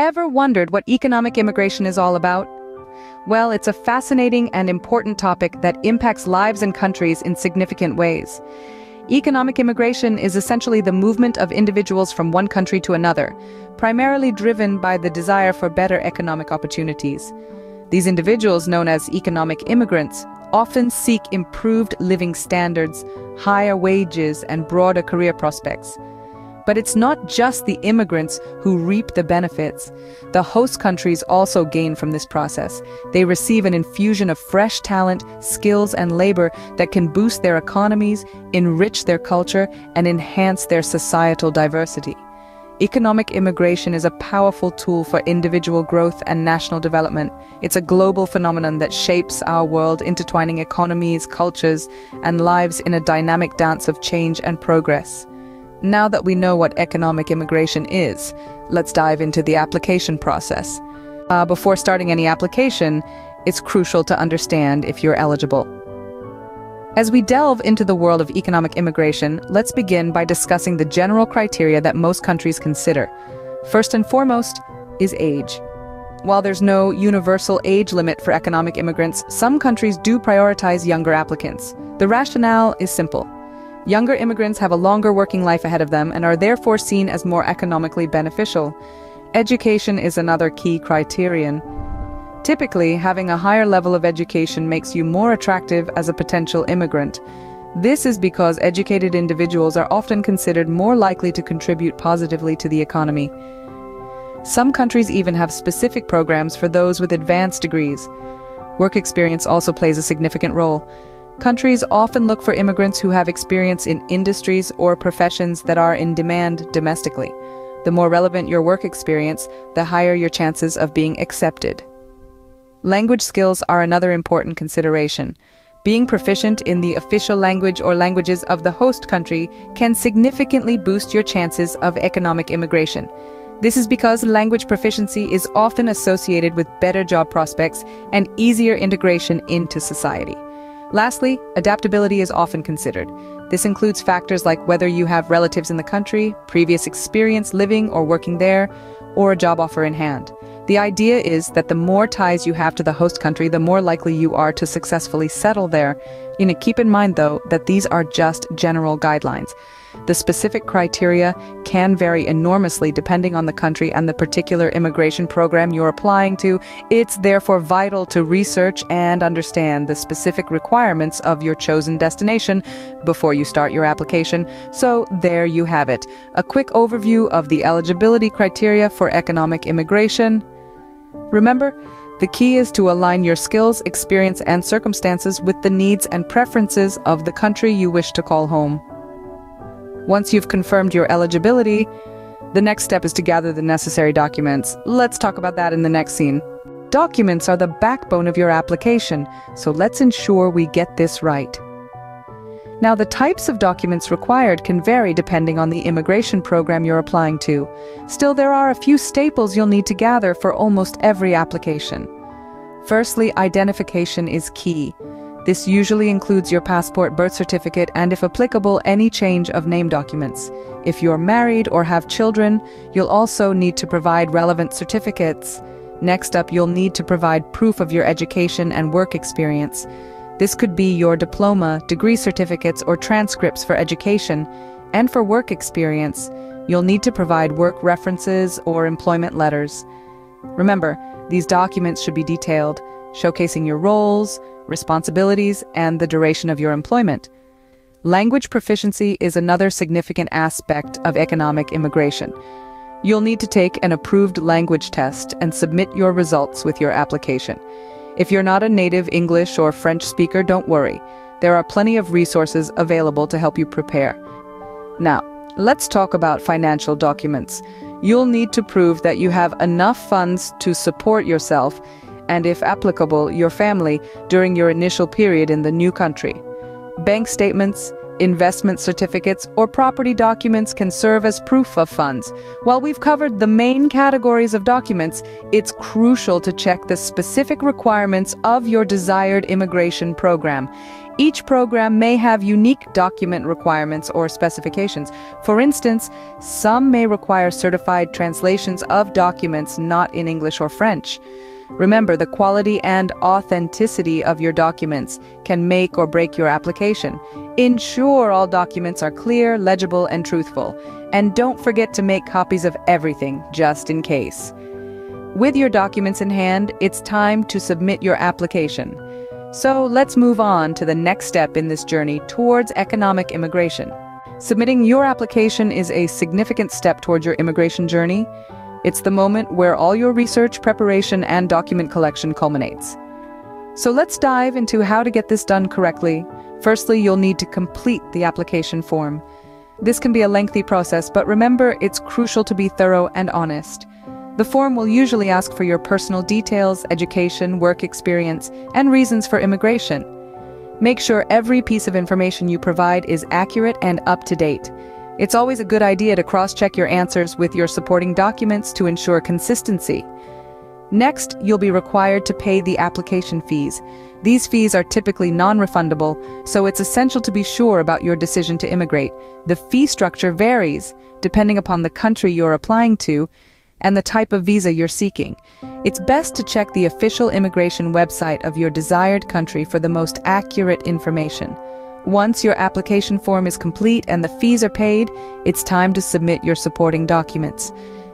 Ever wondered what economic immigration is all about? Well, it's a fascinating and important topic that impacts lives and countries in significant ways. Economic immigration is essentially the movement of individuals from one country to another, primarily driven by the desire for better economic opportunities. These individuals, known as economic immigrants, often seek improved living standards, higher wages, and broader career prospects. But it's not just the immigrants who reap the benefits. The host countries also gain from this process. They receive an infusion of fresh talent, skills, and labor that can boost their economies, enrich their culture, and enhance their societal diversity. Economic immigration is a powerful tool for individual growth and national development. It's a global phenomenon that shapes our world, intertwining economies, cultures, and lives in a dynamic dance of change and progress. Now that we know what economic immigration is, let's dive into the application process. Before starting any application, it's crucial to understand if you're eligible. As we delve into the world of economic immigration, let's begin by discussing the general criteria that most countries consider. First and foremost is age. While there's no universal age limit for economic immigrants, some countries do prioritize younger applicants. The rationale is simple. Younger immigrants have a longer working life ahead of them and are therefore seen as more economically beneficial. Education is another key criterion. Typically, having a higher level of education makes you more attractive as a potential immigrant. This is because educated individuals are often considered more likely to contribute positively to the economy. Some countries even have specific programs for those with advanced degrees. Work experience also plays a significant role. Countries often look for immigrants who have experience in industries or professions that are in demand domestically. The more relevant your work experience, the higher your chances of being accepted. Language skills are another important consideration. Being proficient in the official language or languages of the host country can significantly boost your chances of economic immigration. This is because language proficiency is often associated with better job prospects and easier integration into society. Lastly, adaptability is often considered. This includes factors like whether you have relatives in the country, previous experience living or working there, or a job offer in hand. The idea is that the more ties you have to the host country, the more likely you are to successfully settle there. Keep in mind, though, that these are just general guidelines. The specific criteria can vary enormously depending on the country and the particular immigration program you're applying to. It's therefore vital to research and understand the specific requirements of your chosen destination before you start your application. So there you have it, a quick overview of the eligibility criteria for economic immigration. Remember, the key is to align your skills, experience, and circumstances with the needs and preferences of the country you wish to call home. Once you've confirmed your eligibility, the next step is to gather the necessary documents. Let's talk about that in the next scene. Documents are the backbone of your application, so let's ensure we get this right. Now, the types of documents required can vary depending on the immigration program you're applying to. Still, there are a few staples you'll need to gather for almost every application. Firstly, identification is key. This usually includes your passport, birth certificate, and if applicable, any change of name documents. If you're married or have children, you'll also need to provide relevant certificates. Next up, you'll need to provide proof of your education and work experience. This could be your diploma, degree certificates, or transcripts for education. And for work experience, you'll need to provide work references or employment letters. Remember, these documents should be detailed, showcasing your roles, responsibilities, and the duration of your employment. Language proficiency is another significant aspect of economic immigration. You'll need to take an approved language test and submit your results with your application. If you're not a native English or French speaker, don't worry. There are plenty of resources available to help you prepare. Now, let's talk about financial documents. You'll need to prove that you have enough funds to support yourself and, if applicable, your family during your initial period in the new country. Bank statements, investment certificates, or property documents can serve as proof of funds. While we've covered the main categories of documents, it's crucial to check the specific requirements of your desired immigration program. Each program may have unique document requirements or specifications. For instance, some may require certified translations of documents not in English or French. Remember, the quality and authenticity of your documents can make or break your application. Ensure all documents are clear, legible, and truthful. And don't forget to make copies of everything, just in case. With your documents in hand, it's time to submit your application. So let's move on to the next step in this journey towards economic immigration. Submitting your application is a significant step towards your immigration journey. It's the moment where all your research, preparation, and document collection culminates. So let's dive into how to get this done correctly. Firstly, you'll need to complete the application form. This can be a lengthy process, but remember, it's crucial to be thorough and honest. The form will usually ask for your personal details, education, work experience, and reasons for immigration. Make sure every piece of information you provide is accurate and up to date. It's always a good idea to cross-check your answers with your supporting documents to ensure consistency. Next, you'll be required to pay the application fees. These fees are typically non-refundable, so it's essential to be sure about your decision to immigrate. The fee structure varies depending upon the country you're applying to and the type of visa you're seeking. It's best to check the official immigration website of your desired country for the most accurate information. Once your application form is complete and the fees are paid, it's time to submit your supporting documents.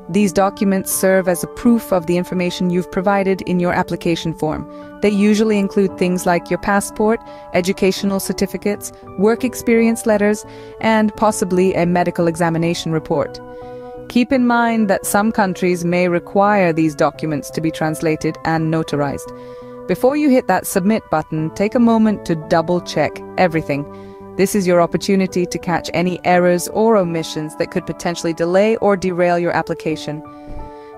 These documents serve as a proof of the information you've provided in your application form. They usually include things like your passport, educational certificates, work experience letters, and possibly a medical examination report. Keep in mind that some countries may require these documents to be translated and notarized. Before you hit that submit button, take a moment to double-check everything. This is your opportunity to catch any errors or omissions that could potentially delay or derail your application.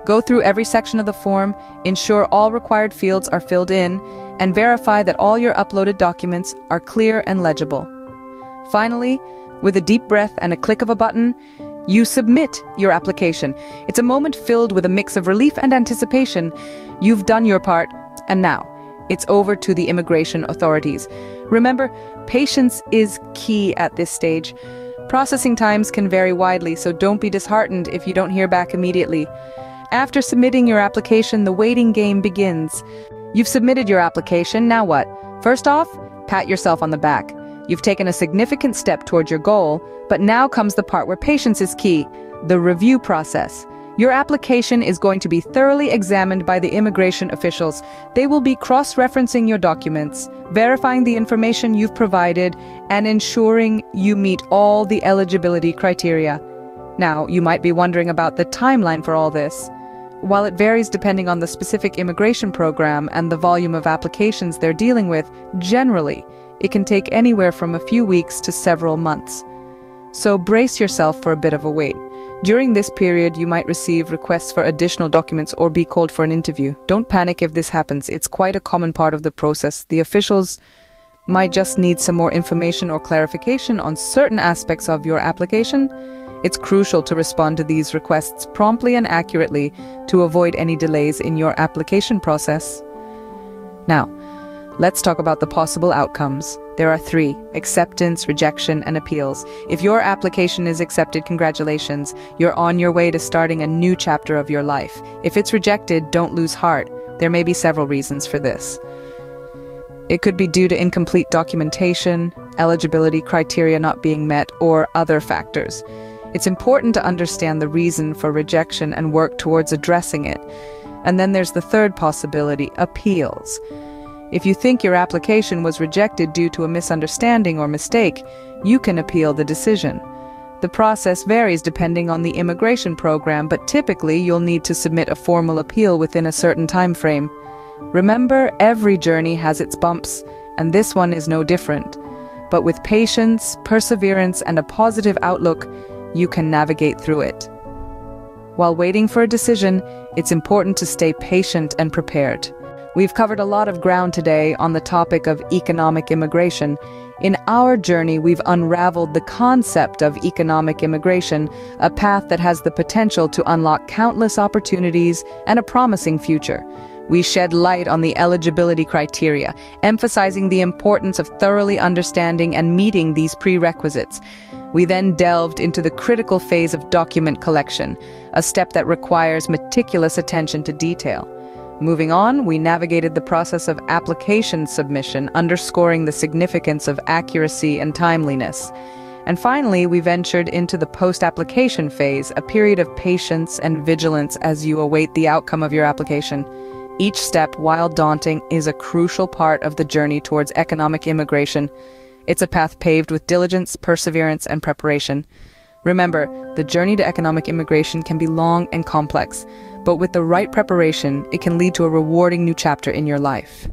Go through every section of the form, ensure all required fields are filled in, and verify that all your uploaded documents are clear and legible. Finally, with a deep breath and a click of a button, you submit your application. It's a moment filled with a mix of relief and anticipation. You've done your part, and now it's over to the immigration authorities. Remember, patience is key at this stage. Processing times can vary widely, so don't be disheartened if you don't hear back immediately. After submitting your application, the waiting game begins. You've submitted your application, now what? First off, pat yourself on the back. You've taken a significant step towards your goal, but now comes the part where patience is key, the review process. Your application is going to be thoroughly examined by the immigration officials. They will be cross-referencing your documents, verifying the information you've provided, and ensuring you meet all the eligibility criteria. Now, you might be wondering about the timeline for all this. While it varies depending on the specific immigration program and the volume of applications they're dealing with, generally, it can take anywhere from a few weeks to several months. So brace yourself for a bit of a wait. During this period, you might receive requests for additional documents or be called for an interview. Don't panic if this happens. It's quite a common part of the process. The officials might just need some more information or clarification on certain aspects of your application. It's crucial to respond to these requests promptly and accurately to avoid any delays in your application process. Now, let's talk about the possible outcomes. There are 3: acceptance, rejection, and appeals. If your application is accepted, congratulations. You're on your way to starting a new chapter of your life. If it's rejected, don't lose heart. There may be several reasons for this. It could be due to incomplete documentation, eligibility criteria not being met, or other factors. It's important to understand the reason for rejection and work towards addressing it. And then there's the third possibility, appeals. If you think your application was rejected due to a misunderstanding or mistake, you can appeal the decision. The process varies depending on the immigration program, but typically you'll need to submit a formal appeal within a certain time frame. Remember, every journey has its bumps, and this one is no different. But with patience, perseverance, and a positive outlook, you can navigate through it. While waiting for a decision, it's important to stay patient and prepared. We've covered a lot of ground today on the topic of economic immigration. In our journey, we've unraveled the concept of economic immigration, a path that has the potential to unlock countless opportunities and a promising future. We shed light on the eligibility criteria, emphasizing the importance of thoroughly understanding and meeting these prerequisites. We then delved into the critical phase of document collection, a step that requires meticulous attention to detail. Moving on, we navigated the process of application submission, underscoring the significance of accuracy and timeliness. And finally, we ventured into the post-application phase, a period of patience and vigilance as you await the outcome of your application. Each step, while daunting, is a crucial part of the journey towards economic immigration. It's a path paved with diligence, perseverance, and preparation. Remember, the journey to economic immigration can be long and complex, but with the right preparation, it can lead to a rewarding new chapter in your life.